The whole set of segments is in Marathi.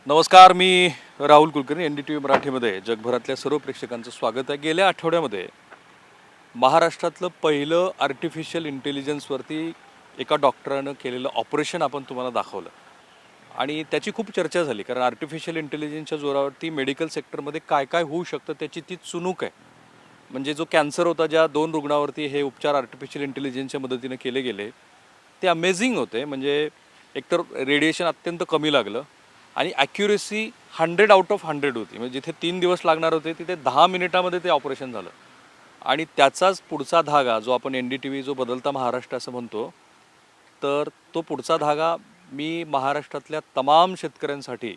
नमस्कार, मी राहुल कुलकर्णी. NDTV मराठीमध्ये जगभरातल्या सर्व प्रेक्षकांचं स्वागत आहे. गेल्या आठवड्यामध्ये महाराष्ट्रातलं पहिलं आर्टिफिशियल इंटेलिजन्सवरती एका डॉक्टरानं केलेलं ऑपरेशन आपण तुम्हाला दाखवलं आणि त्याची खूप चर्चा झाली. कारण आर्टिफिशियल इंटेलिजन्सच्या जोरावरती मेडिकल सेक्टरमध्ये काय काय होऊ शकतं त्याची ती चुणूक आहे. म्हणजे जो कॅन्सर होता, ज्या 2 रुग्णावरती हे उपचार आर्टिफिशियल इंटेलिजन्सच्या मदतीने केले गेले, ते अमेझिंग होते. म्हणजे एकतर रेडिएशन अत्यंत कमी लागलं आणि ॲक्युरेसी 100 आउट ऑफ 100 होती. म्हणजे जिथे 3 दिवस लागणार होते तिथे 10 मिनिटामध्ये ते ऑपरेशन झालं. आणि त्याचाच पुढचा धागा जो आपण NDTV जो बदलता महाराष्ट्र असं म्हणतो, तर तो पुढचा धागा मी महाराष्ट्रातल्या तमाम शेतकऱ्यांसाठी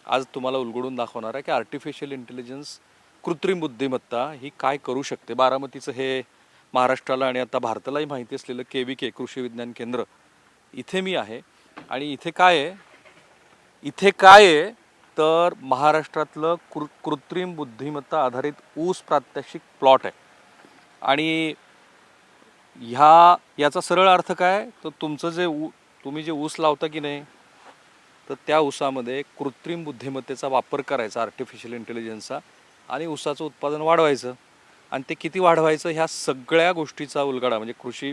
आज तुम्हाला उलगडून दाखवणार आहे की आर्टिफिशियल इंटेलिजन्स, कृत्रिम बुद्धिमत्ता ही काय करू शकते. बारामतीचं हे महाराष्ट्राला आणि आता भारतालाही माहिती असलेलं KVK कृषी विज्ञान केंद्र, इथे मी आहे. आणि इथे काय आहे तर महाराष्ट्रातलं कृत्रिम बुद्धिमत्ता आधारित ऊस प्रात्यक्षिक प्लॉट आहे. आणि याचा सरळ अर्थ काय तर तुम्ही जे ऊस लावता की नाही, तर त्या ऊसामध्ये कृत्रिम बुद्धिमत्तेचा वापर करायचा, आर्टिफिशियल इंटेलिजन्सचा, आणि ऊसाचं उत्पादन वाढवायचं. आणि ते किती वाढवायचं ह्या सगळ्या गोष्टीचा उलगडा म्हणजे कृषी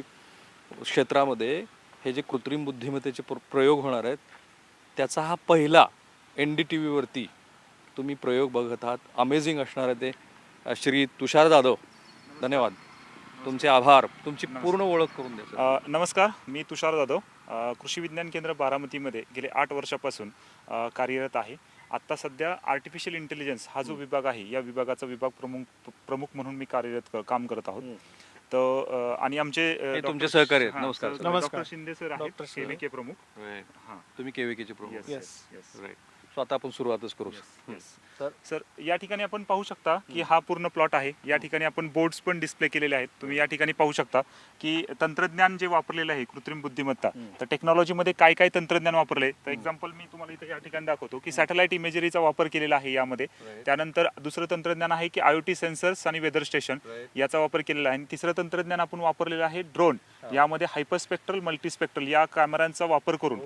क्षेत्रामध्ये हे जे कृत्रिम बुद्धिमत्तेचे प्रयोग होणार आहेत त्याचा हा पहिला NDTVवरती तुम्ही प्रयोग बघत आहात. अमेझिंग असणार आहे ते. श्री तुषार जाधव, धन्यवाद. तुमचे आभार. तुमची पूर्ण ओळख करून द्या. नमस्कार, मी तुषार जाधव, कृषी विज्ञान केंद्र बारामतीमध्ये गेले 8 वर्षापासून कार्यरत आहे. आत्ता सध्या आर्टिफिशियल इंटेलिजन्स हा जो विभाग आहे, या विभागाचा विभाग प्रमुख म्हणून मी काम करत आहोत. तर आणि आमचे तुमचे सहकारी आहेत. नमस्कार. डॉक्टर शिंदे सर आहेत, KVK प्रमुख. हां, तुम्ही KVKचे प्रमुख. राईट. सो आता आपण सुरुवातच करू. सर, या ठिकाणी आपण पाहू शकता की हा पूर्ण प्लॉट आहे. या ठिकाणी आपण बोर्ड्स पण डिस्प्ले केलेले आहेत. तुम्ही या ठिकाणी पाहू शकता की तंत्रज्ञान जे वापरलेलं आहे, कृत्रिम बुद्धिमत्ता, तर टेक्नॉलॉजीमध्ये काय काय तंत्रज्ञान वापरले. तर एक्झाम्पल मी तुम्हाला इथे या ठिकाणी दाखवतो की सॅटेलाइट इमेजरीचा वापर केलेला आहे यामध्ये. त्यानंतर दुसरं तंत्रज्ञान आहे की IoT सेन्सर्स आणि वेदर स्टेशन याचा वापर केलेला आहे. आणि तिसरं तंत्रज्ञान आपण वापरलेलं आहे ड्रोन. यामध्ये हायपरस्पेक्ट्रल, मल्टीस्पेक्ट्रल या कॅमेऱ्यांचा वापर करून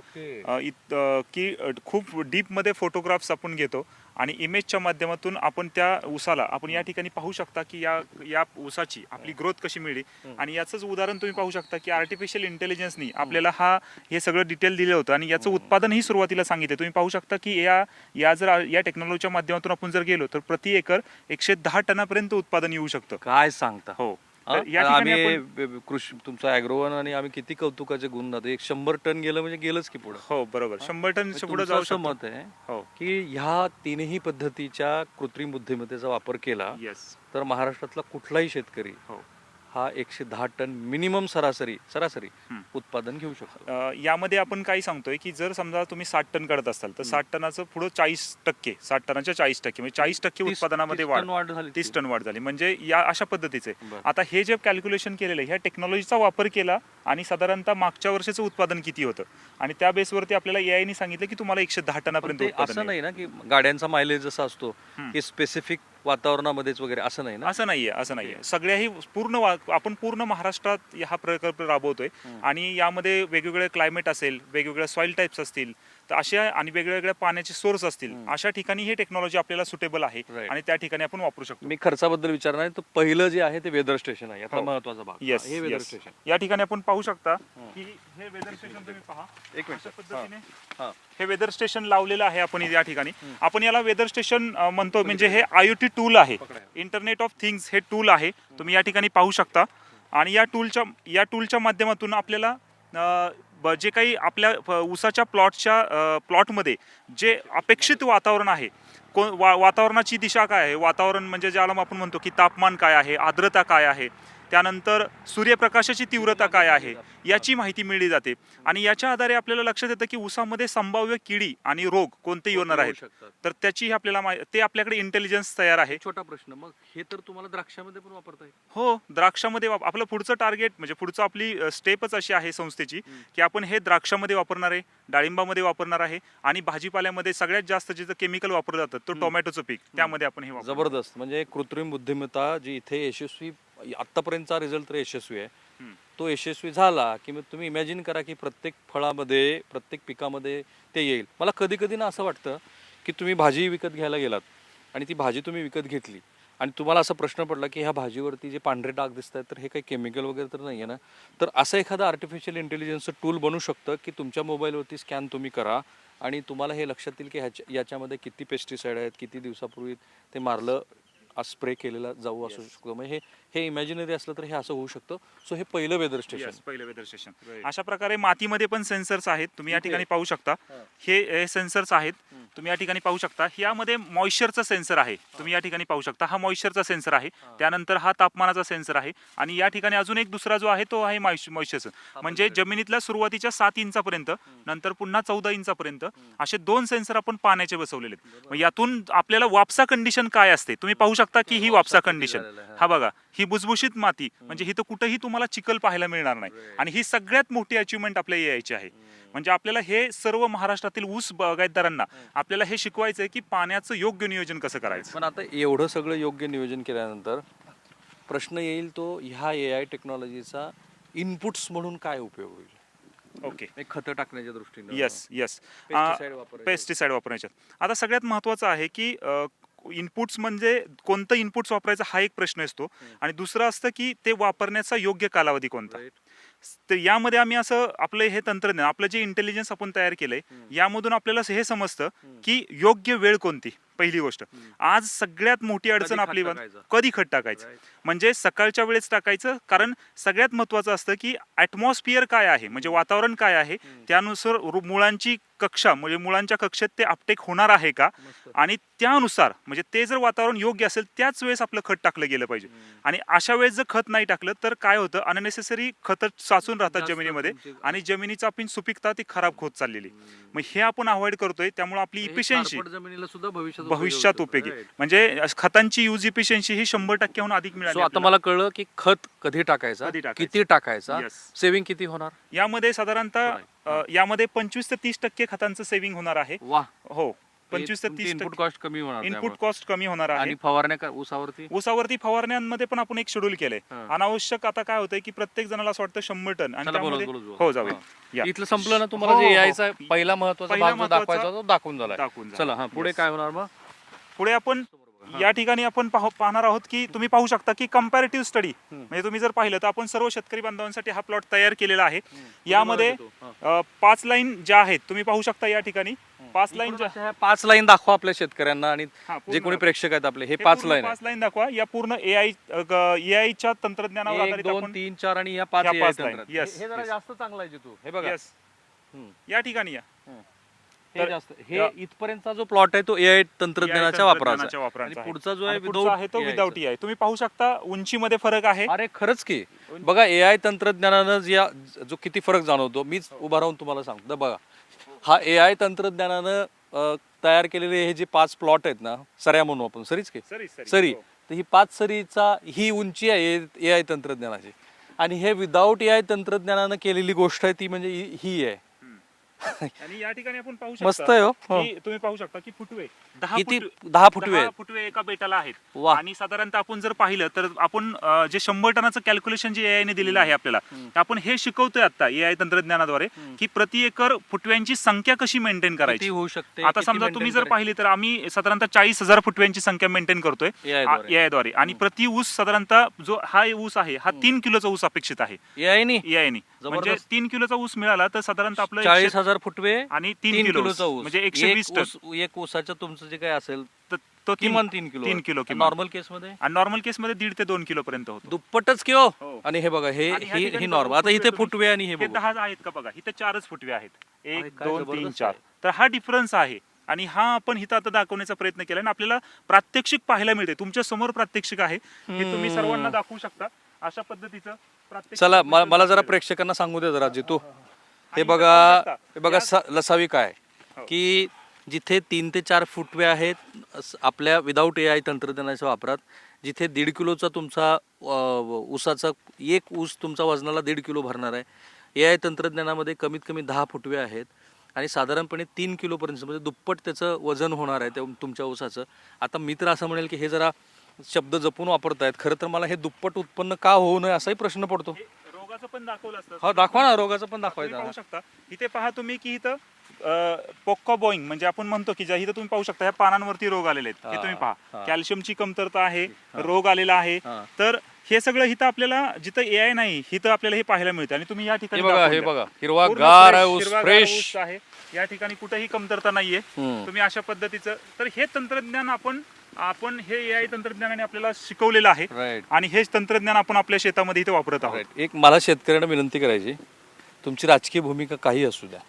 की खूप डीप मध्ये फोटोग्राफ्स आपण घेतो आणि इमेजच्या माध्यमातून आपण त्या ऊसाला आपण या ठिकाणी पाहू शकता की या ऊसाची आपली ग्रोथ कशी मिळली. आणि याचंच उदाहरण तुम्ही पाहू शकता की आर्टिफिशियल इंटेलिजन्सनी आपल्याला हे सगळं डिटेल दिलं होतं आणि याचं उत्पादनही सुरुवातीला सांगितलं. तुम्ही पाहू शकता की या टेक्नॉलॉजीच्या माध्यमातून आपण जर गेलो तर प्रति एकर 110 टनापर्यंत उत्पादन येऊ शकतं. काय सांगता. हो. आम्ही कृषी तुमचा ॲग्रोवन आणि आम्ही किती कौतुकाचे गुण जातो. 100 टन गेलं म्हणजे गेलंच की पुढे. हो, बरोबर. 100 टनच्या पुढे जाऊ शकतो. मत आहे हो की ह्या तीनही पद्धतीच्या कृत्रिम बुद्धिमत्तेचा वापर केला तर महाराष्ट्रातला कुठलाही शेतकरी हा 110 टन मिनिमम सरासरी उत्पादन घेऊ शकतो. यामध्ये आपण काय सांगतोय की जर समजा तुम्ही 60 टन काढत असाल तर 60 टनाचं पुढे 40%, 60 टनाच्या 40% म्हणजे 40% उत्पादनामध्ये वाढ झाली. 30 टन वाढ झाली. म्हणजे या अशा पद्धतीचे आता हे जे कॅल्क्युलेशन केलेलं आहे, ह्या टेक्नॉलॉजीचा वापर केला आणि साधारणतः मागच्या वर्षाचं उत्पादन किती होतं आणि त्या बेसवरती आपल्याला AI ने सांगितलं की तुम्हाला 110 टनापर्यंत उत्पादन. असं नाही ना की गाड्यांचा मायलेज जसा असतो की स्पेसिफिक वातावरणामध्येच वगैरे, असं नाही ना. असं नाहीये. सगळ्याही आपण पूर्ण महाराष्ट्रात हा प्रकल्प राबवतोय आणि यामध्ये वेगवेगळे क्लायमेट असेल, वेगवेगळ्या सॉइल टाइप्स असतील, तर अशा आणि वेगवेगळ्या पाण्याचे सोर्स असतील, अशा ठिकाणी ही टेक्नॉलॉजी आपल्याला सुटेबल आहे आणि त्या ठिकाणी आपण वापरू शकतो. मी खर्चाबद्दल विचारणार आहे. तर पहिलं जे आहे ते वेदर स्टेशन आहे, याचा महत्वाचा भाग. हे वेदर स्टेशन या ठिकाणी आपण पाहू शकता की हे वेदर स्टेशन तुम्ही पहा. एक पद्धतीने हे वेदर स्टेशन लावलेलं आहे आपण या ठिकाणी. आपण याला वेदर स्टेशन म्हणतो. म्हणजे हे IoT टूल आहे, इंटरनेट ऑफ थिंग्स हे टूल आहे. तुम्ही या ठिकाणी पाहू शकता. आणि या टूलच्या माध्यमातून आपल्याला जे काही आपल्या ऊसाच्या प्लॉटमध्ये जे अपेक्षित वातावरण आहे, वातावरणाची दिशा काय आहे, वातावरण म्हणजे ज्याला आपण म्हणतो की तापमान काय आहे, आर्द्रता काय आहे, त्यानंतर सूर्यप्रकाशाची तीव्रता काय आहे, याची माहिती मिळली जाते. आणि याच्या आधारे आपल्याला लक्षात येतं की ऊसामध्ये संभाव्य किडी आणि रोग कोणते येणार आहेत, तर त्याची आपल्याला ते आपल्याकडे इंटेलिजन्स तयार आहे. छोटा प्रश्न, मग हे तर तुम्हाला द्राक्षामध्ये पण वापरता येईल? हो, द्राक्षामध्ये आपलं पुढचं टार्गेट म्हणजे पुढचं आपली स्टेपच अशी आहे संस्थेची की आपण हे द्राक्षामध्ये वापरणार आहे, डाळिंबामध्ये वापरणार आहे आणि भाजीपाल्यामध्ये सगळ्यात जास्त जिथं केमिकल वापरलं जातं तो टोमॅटोचं पीक, त्यामध्ये आपण हे जबरदस्त. म्हणजे कृत्रिम बुद्धिमत्ता जी इथे यशस्वी, आतापर्यंतचा रिझल्ट तर यशस्वी आहे, तो यशस्वी झाला की मग तुम्ही इमॅजिन करा की प्रत्येक फळामध्ये, प्रत्येक पिकामध्ये ते येईल. मला कधी कधी ना असं वाटतं की तुम्ही भाजी विकत घ्यायला गेलात आणि ती भाजी तुम्ही विकत घेतली आणि तुम्हाला असा प्रश्न पडला की ह्या भाजीवरती जे पांढरे डाग दिसत आहेत तर हे काही केमिकल वगैरे तर नाही आहे ना, तर असं एखादं आर्टिफिशियल इंटेलिजन्सचं टूल बनू शकतं की तुमच्या मोबाईलवरती स्कॅन तुम्ही करा आणि तुम्हाला हे लक्षात येईल की याच्यामध्ये किती पेस्टिसाईड आहेत, किती दिवसापूर्वी ते मारलं स्प्रे केलेला जाऊ असू शकतो. म्हणजे हे इमॅजिनरी असलं तर हे असं होऊ शकतं. सो हे पहिलं वेदर स्टेशन. पहिलं वेदर स्टेशन. अशा प्रकारे मातीमध्ये पण सेन्सर्स आहेत, तुम्ही या ठिकाणी पाहू शकता. हे सेन्सर्स आहेत, तुम्ही या ठिकाणी पाहू शकता. यामध्ये मॉइश्चरचा सेन्सर आहे, तुम्ही या ठिकाणी पाहू शकता. हा मॉइश्चरचा सेन्सर आहे, त्यानंतर हा तापमानाचा सेन्सर आहे आणि या ठिकाणी अजून एक दुसरा जो आहे तो आहे मॉइश्चरचा. म्हणजे जमिनीतल्या सुरुवातीच्या 7 इंचापर्यंत, नंतर पुन्हा 14 इंचापर्यंत असे 2 सेन्सर आपण पाण्याचे बसवलेले आहेत. मग यातून आपल्याला वापसा कंडिशन काय असते तुम्ही पाहू शकता की ही वापसा कंडिशन. हा बघा, ही भुसभुशीत माती, म्हणजे इथं कुठेही तुम्हाला चिखल पाहायला मिळणार नाही. आणि ही सगळ्यात मोठी अचिव्हमेंट आपल्या यायची आहे. म्हणजे आपल्याला हे सर्व महाराष्ट्रातील ऊस बागायतदारांना आपल्याला हे शिकवायचं आहे की पाण्याचं योग्य नियोजन कसं करायचं. पण आता एवढं सगळं योग्य नियोजन केल्यानंतर प्रश्न येईल तो ह्या AI टेक्नॉलॉजीचा इनपुट्स म्हणून काय उपयोग होईल. ओके, खतं टाकण्याच्या दृष्टीने. येस पेस्टिसाइड वापरायचे. आता सगळ्यात महत्वाचं आहे की इनपुट्स म्हणजे कोणतं इनपुट्स वापरायचं हा एक प्रश्न असतो आणि दुसरं असतं की ते वापरण्याचा योग्य कालावधी कोणता. तर यामध्ये आम्ही असं आपलं हे तंत्रज्ञान, आपलं जे इंटेलिजन्स आपण तयार केलंय यामधून आपल्याला हे समजतं की योग्य वेळ कोणती. पहिली गोष्ट, आज सगळ्यात मोठी अडचण आपली कधी खत टाकायचं. म्हणजे सकाळच्या वेळेस टाकायचं, कारण सगळ्यात महत्वाचं असतं की ऍटमॉस्फिअर काय आहे, म्हणजे वातावरण काय आहे, त्यानुसार मुळांची कक्षा, म्हणजे मुळांच्या कक्षेत ते अपटेक होणार आहे का, आणि त्यानुसार म्हणजे ते जर वातावरण योग्य असेल त्याच वेळेस आपलं खत टाकलं गेलं पाहिजे. आणि अशा वेळेस जर खत नाही टाकलं तर काय होतं, अननेसेसरी खत साचून राहतात जमिनीमध्ये आणि जमिनीची आपली सुपीकता ती खराब होत चाललेली. मग हे आपण अवॉइड करतोय, त्यामुळे आपली इफिशियन्सी जमिनीला सुद्धा भविष्यात उपयोगी, म्हणजे खतांची यूज इफिशियन्सी ही 100% अधिक मिळाली. आता मला कळलं की खत कधी टाकायचा, किती टाकायचा, सेव्हिंग किती होणार. यामध्ये साधारणतः यामध्ये 25 ते 30% खतांचं सेव्हिंग होणार आहे. हो, 25 ते 30% इनपुट कॉस्ट कमी होणार. इनपुट कॉस्ट कमी होणार आहे. आणि फवारण्या ऊसावरती फवारण्यांमध्ये पण आपण एक शेड्यूल केलंय. अनावश्यक आता काय होतंय की प्रत्येक जणाला असं वाटतं 100 टन आणि त्यामध्ये हो जावे. इथलं संपलं ना तुम्हाला. जे यायचा पहिला महत्वाचा भाग जो दाखवायचा तो दाखवून झाला. चला हा पुढे काय होणार मग. पुढे आपण या ठिकाणी आपण पाहणार आहोत की तुम्ही पाहू शकता की कंपॅरेटिव्ह स्टडी, म्हणजे तुम्ही जर पाहिलं तर आपण सर्व शेतकरी बांधवांसाठी हा प्लॉट तयार केलेला आहे. यामध्ये 5 लाईन ज्या आहेत तुम्ही पाहू शकता या ठिकाणी. 5 लाईन दाखवा आपल्या शेतकऱ्यांना आणि जे कोणी प्रेक्षक आहेत आपले. हे 5 लाईन दाखवा. या पूर्ण एआयच्या तंत्रज्ञानावर आधारित 2, 3, 4 आणि या 5 लाईन. हे जरा जास्त चांगलं आहे तू. हे बघा या ठिकाणी या. हे इथपर्यंतचा जो प्लॉट आहे तो AI तंत्रज्ञानाच्या वापराचा. पुढचा जो आहे तो विदाउट AI. तुम्ही पाहू शकता उंचीमध्ये फरक आहे. अरे खरंच की बघा, AI तंत्रज्ञानानं जो किती फरक जाणवतो. मीच उभा राहून तुम्हाला सांगतो. बघा, हा AI तंत्रज्ञानानं तयार केलेले हे जे 5 प्लॉट आहेत ना, सऱ्या म्हणू आपण, सरीच की सरी, तर ही 5 सरीचा ही उंची आहे AI तंत्रज्ञानाची. आणि हे विदाउट AI तंत्रज्ञानानं केलेली गोष्ट आहे ती म्हणजे ही आहे. आणि या ठिकाणी आपण पाहू शकता मस्त आहे. की तुम्ही पाहू शकता की फुटवे 10 फुटवे एका बेटाला आहेत. आणि साधारणतः आपण जर पाहिलं तर आपण जे 100 टनाचं कॅल्क्युलेशन जे AI ने दिलेलं आहे आपल्याला, आपण हे शिकवतोय आता AI तंत्रज्ञानाद्वारे की प्रति एकर फुटव्यांची संख्या कशी मेंटेन करायची होऊ शकते. आता समजा तुम्ही जर पाहिली तर आम्ही साधारणतः 40,000 फुटव्यांची संख्या मेंटेन करतोय AI द्वारे. आणि प्रति ऊस साधारणतः जो हा ऊस आहे हा 3 किलोचा ऊस अपेक्षित आहे AI ने. म्हणजे 3 किलोचा ऊस मिळाला तर साधारणतः आपलं 40,000 फुटवे आणि 3 किलोचा ऊस म्हणजे 120 टन. एक ऊसाचं तुमचं जे काय असेल तो किमान 3 किलो. नॉर्मल केस मध्ये आणि नॉर्मल केस मध्ये 1.5 ते 2 किलो पर्यंत होतो. दुप्पटच की हो. आणि हे बघा, हे नॉर्मल. आता इथे फुटवे आणि हे 10 आहेत का बघा, इथे 4च फुटवे आहेत. 1, 2, 3, 4. तर हा डिफरन्स आहे आणि हा आपण इथं आता दाखवण्याचा प्रयत्न केला आणि आपल्याला प्रात्यक्षिक पाहायला मिळते. तुमच्या समोर प्रात्यक्षिक आहे, हे तुम्ही सर्वांना दाखवू शकता. अशा पद्धतीचं प्रात्यक्षिक. चला मला जरा प्रेक्षकांना सांगू दे जरा जितू. हे बघा लसावी काय की जिथे 3 ते 4 फुटवे आहेत आपल्या विदाऊट AI तंत्रज्ञानाच्या वापरात, जिथे 1.5 किलोचा तुमचा ऊसाचा एक ऊस तुमचा वजनाला 1.5 किलो भरणार आहे. AI तंत्रज्ञानामध्ये कमीत कमी 10 फुटवे आहेत आणि साधारणपणे 3 किलोपर्यंत म्हणजे दुप्पट त्याचं वजन होणार आहे तुमच्या ऊसाचं. आता मी तर असं म्हणेल की हे जरा शब्द जपून वापरतायत. खरं तर मला हे दुप्पट उत्पन्न का होऊ नये असाही प्रश्न पडतो. रोगाचं पण दाखवलं असतं. हा दाखवा ना, रोगाचं पण दाखवायचं. पाहू शकता इथे पहा तुम्ही की इथं पोक्का बॉईंग म्हणजे आपण म्हणतो की इथं तुम्ही पाहू शकता ह्या पानांवरती रोग आलेले आहेत. हे हा, तुम्ही हा. पहा, कॅल्शियमची कमतरता आहे, रोग आलेला आहे. हा. तर हे सगळं इथं आपल्याला जिथं AI नाही इथं आपल्याला हे पाहायला मिळतं. आणि तुम्ही या ठिकाणी हे बघा दाखवून हे द्या. बघा पूर्ण हिरवागार आहे fresh, ऊस हिरवागार फ्रेश. ऊस आहे. या ठिकाणी कुठेही कमतरता नाहीये. तुम्ही अशा पद्धतीचं तर हे तंत्रज्ञान आपण हे AI तंत्रज्ञानाने आपल्याला शिकवलेलं आहे. राईट आणि हेच तंत्रज्ञान आपण आपल्या शेतामध्ये इथे वापरत आहोत. राईट. एक मला शेतकऱ्यांना विनंती करायची, तुमची राजकीय भूमिका काही असू द्या,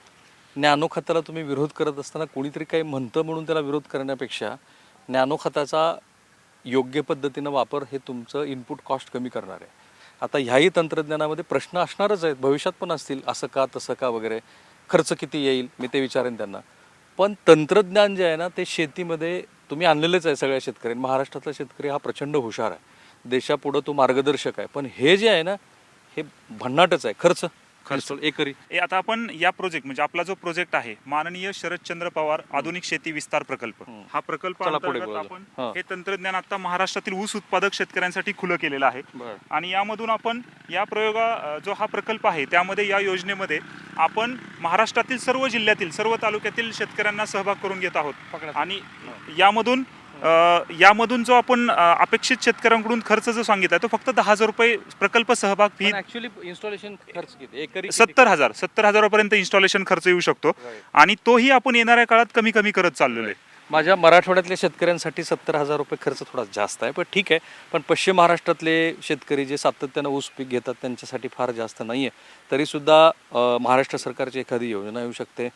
नॅनो खताला तुम्ही विरोध करत असताना कोणीतरी काही म्हणतं म्हणून त्याला विरोध करण्यापेक्षा नॅनो खताचा योग्य पद्धतीनं वापर हे तुमचं इनपुट कॉस्ट कमी करणार आहे. आता ह्याही तंत्रज्ञानामध्ये प्रश्न असणारच आहेत, भविष्यात पण असतील, असं का तसं का वगैरे, खर्च किती येईल मी ते विचारेन त्यांना. पण तंत्रज्ञान जे आहे ना ते शेतीमध्ये तुम्ही आणलेलंच आहे सगळ्या शेतकऱ्यांनी. महाराष्ट्रातला शेतकरी हा प्रचंड हुशार आहे, देशापुढं तो मार्गदर्शक आहे. पण हे जे आहे ना हे भन्नाटच आहे. खर्च एकरी आता आपण या प्रोजेक्ट म्हणजे आपला जो प्रोजेक्ट आहे माननीय शरदचंद्र पवार आधुनिक शेती विस्तार प्रकल्प, हा प्रकल्प चला पुढे अंतर्गत बोला. आपण हा. हे तंत्रज्ञान आता महाराष्ट्रातील ऊस उत्पादक शेतकऱ्यांसाठी खुलं केलेलं आहे. आणि यामधून आपण या जो हा प्रकल्प आहे त्यामध्ये या योजनेमध्ये आपण महाराष्ट्रातील सर्व जिल्ह्यातील सर्व तालुक्यातील शेतकऱ्यांना सहभाग करून घेत आहोत. आणि यामधून जो आपण अपेक्षित शेतकऱ्यांकडून खर्च जो सांगितला तो फक्त 10,000 रुपये प्रकल्प सहभाग फी. ऍक्च्युली इन्स्टॉलेशन खर्च किती एकरी 70,000 इंस्टॉलेशन खर्च येऊ शकतो. आणि तोही आपण येणाऱ्या काळात कमी कमी करत चाललेलो आहे. माझ्या मराठवाड्यातल्या शेतकऱ्यांसाठी 70,000 रुपये खर्च थोडा जास्त आहे, पण ठीक आहे. पण पश्चिम महाराष्ट्रातले शेतकरी जे सातत्यानं ऊस पीक घेतात त्यांच्यासाठी फार जास्त नाही आहे. तरीसुद्धा महाराष्ट्र सरकारची एखादी योजना येऊ शकते.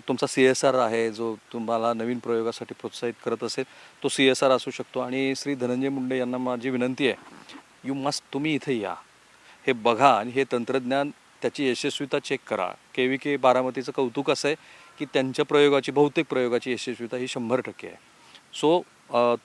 तुमचा CSR आहे जो तुम्हाला नवीन प्रयोगासाठी प्रोत्साहित करत असेल, तो CSR असू शकतो. आणि श्री धनंजय मुंडे यांना माझी विनंती आहे, तुम्ही इथे या, हे बघा आणि हे तंत्रज्ञान त्याची यशस्वीता चेक करा. KVK बारामतीचं कौतुक असं आहे की त्यांच्या बहुतेक प्रयोगाची यशस्वीता ही 100% आहे. सो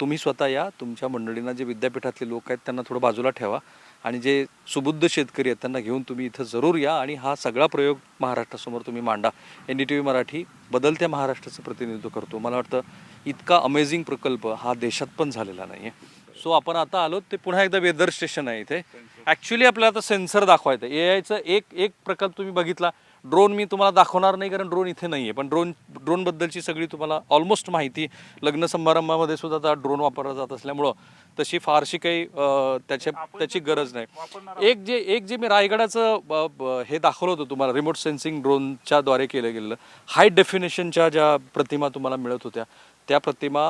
तुम्ही स्वतः या, तुमच्या मंडळींना जे विद्यापीठातले लोक आहेत त्यांना थोडं बाजूला ठेवा आणि जे सुबुद्ध शेतकरी आहेत त्यांना घेऊन तुम्ही इथं जरूर या आणि हा सगळा प्रयोग महाराष्ट्रासमोर तुम्ही मांडा. NDTV मराठी बदलत्या महाराष्ट्राचं प्रतिनिधित्व करतो. मला वाटतं इतका अमेझिंग प्रकल्प हा देशात पण झालेला नाही आहे. सो आपण आता आलो ते पुन्हा एकदा वेदर स्टेशन आहे इथे. ॲक्च्युली आपल्याला आता सेन्सर दाखवायचं आहे. AIचं एक प्रकल्प तुम्ही बघितला. ड्रोन मी तुम्हाला दाखवणार नाही कारण ड्रोन इथे नाही आहे, पण ड्रोनबद्दलची सगळी तुम्हाला ऑलमोस्ट माहिती, लग्न समारंभामध्ये सुद्धा आता ड्रोन वापरला जात असल्यामुळं तशी फारशी काही त्याची गरज नाही. एक जे मी रायगडाचं हे दाखवलं होतं तुम्हाला, रिमोट सेन्सिंग ड्रोनच्या द्वारे केलं गेलेलं, हाय डेफिनेशनच्या ज्या प्रतिमा तुम्हाला मिळत होत्या त्या प्रतिमा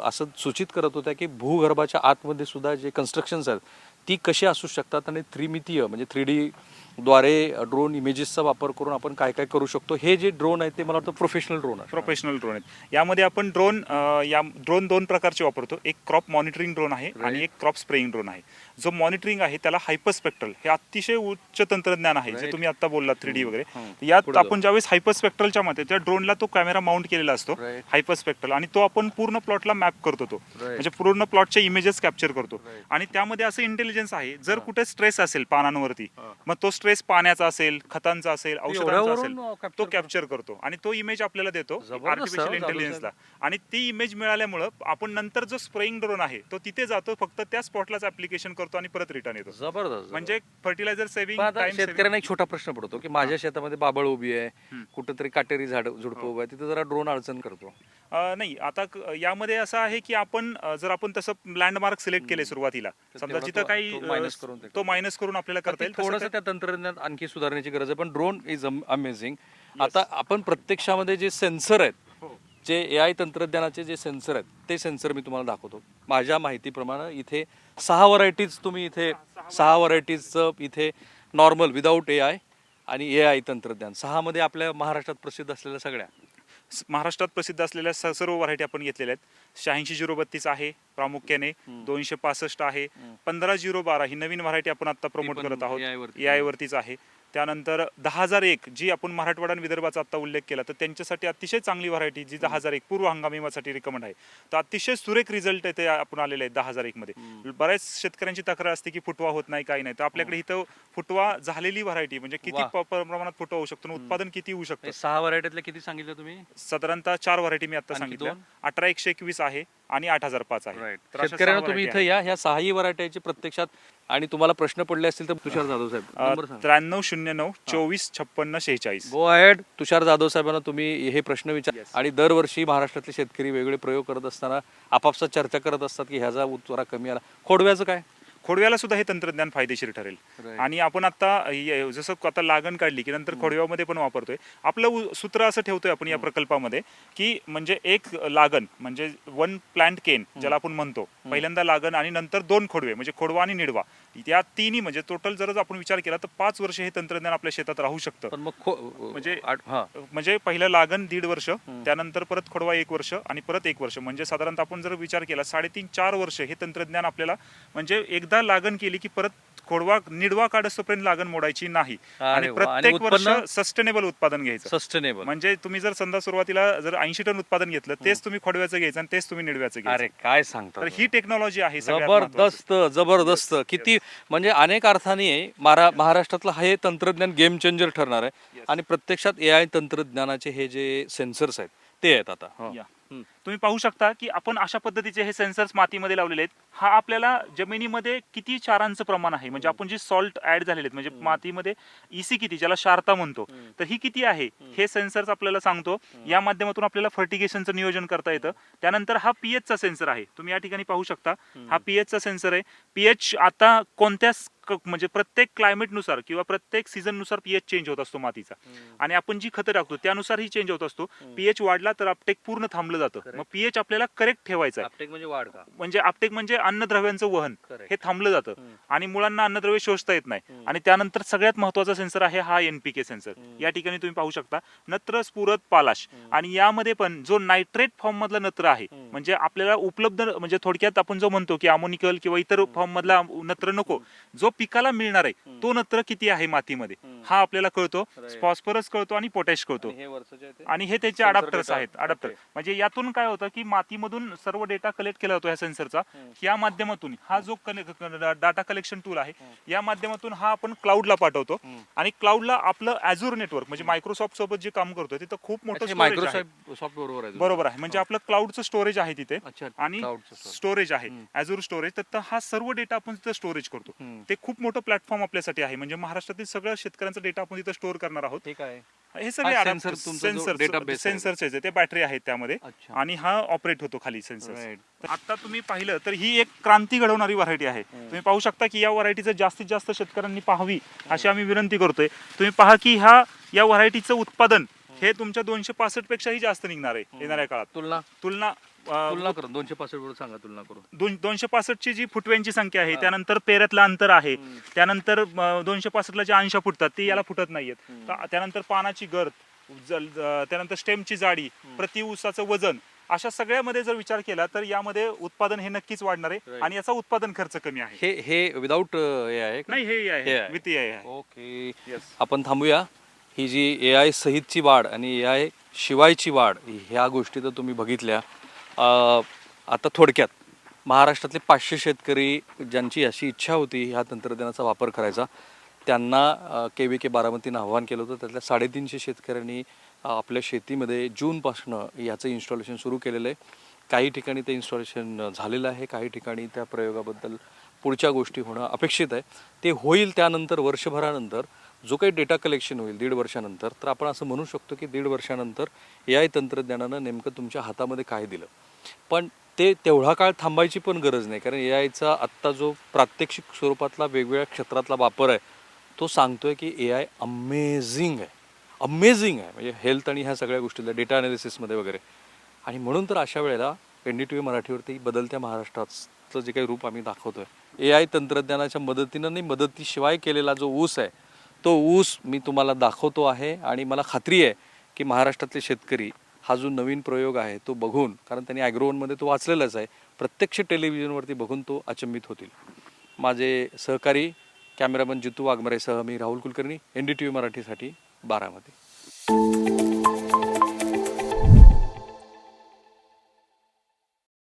असं सूचित करत होत्या की भूगर्भाच्या आतमध्ये सुद्धा जे कन्स्ट्रक्शन्स आहेत ती कशी असू शकतात आणि त्रिमितीय म्हणजे 3D द्वारे ड्रोन इमेजेसचा वापर करून आपण काय काय करू शकतो. हे जे ड्रोन आहेत ते मला वाटतं प्रोफेशनल ड्रोन आहेत. यामध्ये आपण ड्रोन दोन प्रकारचे वापरतो. एक क्रॉप मॉनिटरिंग ड्रोन आहे आणि एक क्रॉप स्प्रेइंग ड्रोन आहे. जो मॉनिटरिंग आहे त्याला हायपरस्पेक्ट्रल हे अतिशय उच्च तंत्रज्ञान आहे जे तुम्ही आता बोललात 3D वगैरे. यात आपण ज्यावेळेस हायपरस्पेक्ट्रलच्या मध्ये त्या ड्रोनला तो कॅमेरा माउंट केलेला असतो हायपरस्पेक्ट्रल, आणि तो आपण पूर्ण प्लॉटला मॅप करतो. तो म्हणजे पूर्ण प्लॉटचे इमेजेस कॅप्चर करतो. आणि त्यामध्ये असं इंटेलिजन्स आहे, जर कुठे स्ट्रेस असेल पानांवरती, मग तो स्ट्रेस पाण्याचा असेल, खतांचा असेल, औषधांचा असेल, तो कॅप्चर करतो आणि तो इमेज आपल्याला देतो आर्टिफिशियल इंटेलिजन्सला. आणि ती इमेज मिळाल्यामुळे आपण नंतर जो स्प्रेइंग ड्रोन आहे तो तिथे जातो, फक्त त्या स्पॉटलाच ऍप्लिकेशन करतो आणि परत रिटर्न येतो. जबरदस्त. म्हणजे फर्टिलायझर सेव्हिंग. शेतकऱ्यांना एक छोटा प्रश्न पडतो की माझ्या शेतामध्ये बाबळ उभी आहे, कुठेतरी काटेरी झुडपं उभं आहे, तिथे जरा ड्रोन अडचण करतो. नाही, आता यामध्ये असं आहे की आपण जर आपण तसं लँडमार्क सिलेक्ट केले सुरुवातीला, समजा जिथं काही तो मायनस करून आपल्याला करता येईल. थोडंसं त्या तंत्रज्ञान आणखी सुधारण्याची गरज आहे, पण ड्रोन इज अमेझिंग. आता आपण प्रत्यक्षामध्ये जे सेन्सर आहेत, जे AI तंत्रज्ञानाचे जे सेन्सर आहेत ते सेन्सर मी तुम्हाला दाखवतो. माझ्या माहितीप्रमाणे इथे 6 व्हरायटीज तुम्ही इथे 6 व्हरायटीजचं इथे नॉर्मल विदाऊट AI आणि AI तंत्रज्ञान 6 मध्ये आपल्या महाराष्ट्रात प्रसिद्ध असलेल्या सगळ्या महाराष्ट्रात प्रसिद्ध असलेल्या सर्व व्हरायटी आपण घेतलेल्या आहेत. 86-032 आहे प्रामुख्याने, 265 आहे, 15-012 ही नवीन व्हरायटी आपण आता प्रमोट करत आहोत, AI वरतीच आहे. त्यानंतर 10,001 जी आपण मराठवाडा आणि विदर्भाचा आता उल्लेख केला, तर त्यांच्यासाठी अतिशय चांगली व्हरायटी जी 10,001 पूर्व हंगामीसाठी रिकमेंड आहे. तर अतिशय सुरेख रिझल्ट ते आपण आलेले आहेत 10,001 मध्ये. बऱ्याच शेतकऱ्यांची तक्रार असते की फुटवा होत नाही, काही नाही, तर आपल्याकडे इथं फुटवा झालेली व्हरायटी म्हणजे किती प्रमाणात फुटवा होऊ शकतो, उत्पादन किती होऊ शकतं. 6 व्हरायटीतल्या किती सांगितलं तुम्ही? साधारणतः 4 व्हरायटी मी आता सांगितलं. 18-121 आहे आणि 8,005 आहे. शेतकऱ्यांना तुम्ही इथं या, ह्या 6ही व्हरायटीची प्रत्यक्षात आणि तुम्हाला प्रश्न पडले असतील तर तुषार जाधव साहेब नंबर सांगा. 9309 24 56 46. Go ahead. तुषार जाधव साहेबांना तुम्ही हे प्रश्न विचार. आणि दरवर्षी महाराष्ट्रातले शेतकरी वेगवेगळे प्रयोग करत असताना आपापसात चर्चा करत असतात की ह्याचा उत्तरा कमी आला. खोडव्याचं काय? खोडव्याला सुद्धा हे तंत्रज्ञान फायदेशीर ठरेल. आणि आपण आता जसं आता लागण काढली की नंतर खोडव्यामध्ये पण वापरतोय. आपलं सूत्र असं ठेवतोय आपण या प्रकल्पामध्ये की म्हणजे एक लागण म्हणजे 1 प्लांट केन ज्याला आपण म्हणतो, पहिल्यांदा लागण आणि नंतर 2 खोडवे म्हणजे खोडवा आणि निडवा, या तिन्ही म्हणजे टोटल जर आपण विचार केला तर 5 वर्ष हे तंत्रज्ञान आपल्या शेतात राहू शकतं. पण मग म्हणजे पहिलं लागण 1.5 वर्ष, त्यानंतर परत खोडवा 1 वर्ष आणि परत 1 वर्ष, म्हणजे साधारणतः आपण जर विचार केला 3.5-4 वर्ष हे तंत्रज्ञान आपल्याला म्हणजे एकदा लागण केली की परत खोडवा निडवा काढस्तोपर्यंत लागण मोडायची नाही. आणि प्रत्येक वर्ष सस्टेनेबल उत्पादन घ्यायचं. सस्टेनेबल म्हणजे तुम्ही जर समजा सुरुवातीला जर 80 टन उत्पादन घेतलं तेच तुम्ही खोडव्याचं घ्यायचं आणि तेच तुम्ही निडव्याचं घ्यायचं. अरे काय सांगता. तर ही टेक्नॉलॉजी आहे जबरदस्त जबरदस्त. किती म्हणजे अनेक अर्थाने महाराष्ट्रातलं हे तंत्रज्ञान गेम चेंजर ठरणार आहे. आणि प्रत्यक्षात AI तंत्रज्ञानाचे हे जे सेन्सर्स आहेत ते आहेत आता. तुम्ही पाहू शकता की आपण अशा पद्धतीचे हे सेन्सर्स मातीमध्ये लावलेले आहेत. हा आपल्याला जमिनीमध्ये किती क्षारांचं प्रमाण आहे, म्हणजे आपण जे सॉल्ट ऍड झालेले आहेत म्हणजे मातीमध्ये EC किती, ज्याला क्षारता म्हणतो, तर ही किती आहे हे सेन्सर्स आपल्याला सांगतो. या माध्यमातून आपल्याला फर्टिगेशनचं नियोजन करता येतं. त्यानंतर हा pH चा सेन्सर आहे. तुम्ही या ठिकाणी पाहू शकता हा pH चा सेन्सर आहे. pH आता कोणत्या म्हणजे प्रत्येक क्लायमेटनुसार किंवा प्रत्येक सीझननुसार pH चेंज होत असतो मातीचा, आणि आपण जी खतं टाकतो त्यानुसार ही चेंज होत असतो. pH वाढला तर अपटेक पूर्ण थांबलं जातं. मग pH आपल्याला करेक्ट ठेवायचा आहे. अपटेक म्हणजे वाढ का? म्हणजे अपटेक म्हणजे अन्नद्रव्यांचं वहन हे थांबलं जातं आणि मुलांना अन्नद्रव्य शोषता येत नाही. आणि त्यानंतर सगळ्यात महत्वाचा सेन्सर आहे हा NPK सेन्सर. या ठिकाणी तुम्ही पाहू शकता नत्र, स्फुरद, पालाश, आणि यामध्ये पण जो नायट्रेट फॉर्म मधला नत्र आहे म्हणजे आपल्याला उपलब्ध, म्हणजे थोडक्यात आपण जो म्हणतो की अमोनिकल किंवा इतर फॉर्म मधला नत्र नको, जो पिकाला मिळणार आहे तो नत्र किती आहे मातीमध्ये हा आपल्याला कळतो. फॉस्फरस कळतो आणि पोटॅश कळतो. आणि हे त्याचे अडॅप्टर्स आहेत. अडॅप्टर म्हणजे यातून काय होतं की मातीमधून सर्व डेटा कलेक्ट केला जातो या सेन्सरचा. या माध्यमातून हा जो डाटा कलेक्शन टूल आहे या माध्यमातून हा आपण क्लाउडला पाठवतो. आणि क्लाउडला आपलं Azure नेटवर्क म्हणजे मायक्रोसॉफ्ट सोबत जे काम करतोय तिथं खूप मोठं स्टोरेज आहे. बरोबर आहे. म्हणजे आपलं क्लाउडचं स्टोरेज आहे तिथे आणि स्टोरेज आहे Azure स्टोरेज. तर हा सर्व डेटा आपण तिथं स्टोरेज करतो. ते खूप मोठं प्लॅटफॉर्म आपल्यासाठी आहे. म्हणजे महाराष्ट्रातील सगळ्या शेतकऱ्यांचा डेटा आपण तिथं स्टोअर करणार आहोत. हे सगळे सेन्सर्स ते बॅटरी आहेत त्यामध्ये आणि हा ऑपरेट होतो खाली सेन्सर. आता तुम्ही पाहिलं तर ही एक क्रांती घडवणारी व्हरायटी आहे. तुम्ही पाहू शकता की या व्हरायटीचं जास्तीत जास्त शेतकऱ्यांनी पाहावी अशी आम्ही विनंती करतोय. तुम्ही पहा की या व्हरायटीचं उत्पादन हे तुमच्या 265 पेक्षाही जास्त निघणार आहे येणाऱ्या काळात. तुलना करून 265 बरोबर सांगा. तुलना करून 265 ची जी फुटव्यांची संख्या आहे, त्यानंतर पेऱ्यातलं अंतर आहे, त्यानंतर 265 ला जे अंश फुटतात ते याला फुटत नाहीयेत. त्यानंतर पानाची गर्द, त्यानंतर स्टेमची जाडी, प्रति ऊसाचं वजन, अशा सगळ्यामध्ये जर विचार केला तर यामध्ये उत्पादन हे नक्कीच वाढणार आहे. आणि याचा उत्पादन खर्च कमी आहे. हे विदाऊट आहे नाही, हे आहे विथ AI आहे. ओके, आपण थांबूया. ही जी AI सहितची वाढ आणि AI शिवायची वाढ ह्या गोष्टी तर तुम्ही बघितल्या. आता थोडक्यात महाराष्ट्रातले 500 शेतकरी ज्यांची अशी इच्छा होती ह्या तंत्रज्ञानाचा वापर करायचा त्यांना KVK बारामतीनं आव्हान केलं होतं. त्यातल्या 350 शेतकऱ्यांनी आपल्या शेतीमध्ये जूनपासनं याचं इन्स्टॉलेशन सुरू केलेलं आहे. काही ठिकाणी ते इन्स्टॉलेशन झालेलं आहे, काही ठिकाणी त्या प्रयोगाबद्दल पुढच्या गोष्टी होणं अपेक्षित आहे. ते होईल त्यानंतर वर्षभरानंतर जो काही डेटा कलेक्शन होईल 1.5 वर्षानंतर, तर आपण असं म्हणू शकतो की 1.5 वर्षानंतर AI तंत्रज्ञानानं नेमकं तुमच्या हातामध्ये काय दिलं. पण ते तेवढा काळ थांबायची पण गरज नाही, कारण AIचा आत्ता जो प्रात्यक्षिक स्वरूपातला वेगवेगळ्या क्षेत्रातला वापर आहे तो सांगतोय की AI अमेझिंग आहे. म्हणजे हेल्थ आणि ह्या सगळ्या गोष्टीला डेटा ॲनालिसिसमध्ये वगैरे. आणि म्हणून तर अशा वेळेला NDTV मराठीवरती बदलत्या महाराष्ट्राचं जे काही रूप आम्ही दाखवतोय, AI तंत्रज्ञानाच्या मदतीनं नाही, मदतीशिवाय केलेला जो ऊस आहे तो ऊस मी तुम्हाला दाखवतो आहे. आणि मला खात्री आहे की महाराष्ट्रातले शेतकरी हा जो नवीन प्रयोग आहे तो बघून, कारण त्यांनी ॲग्रोवनमध्ये तो वाचलेलाच आहे, प्रत्यक्ष टेलिव्हिजनवरती बघून तो अचंबित होतील. माझे सहकारी कॅमेरामन जितू वाघमारेसह मी राहुल कुलकर्णी, NDTV मराठीसाठी बारामती.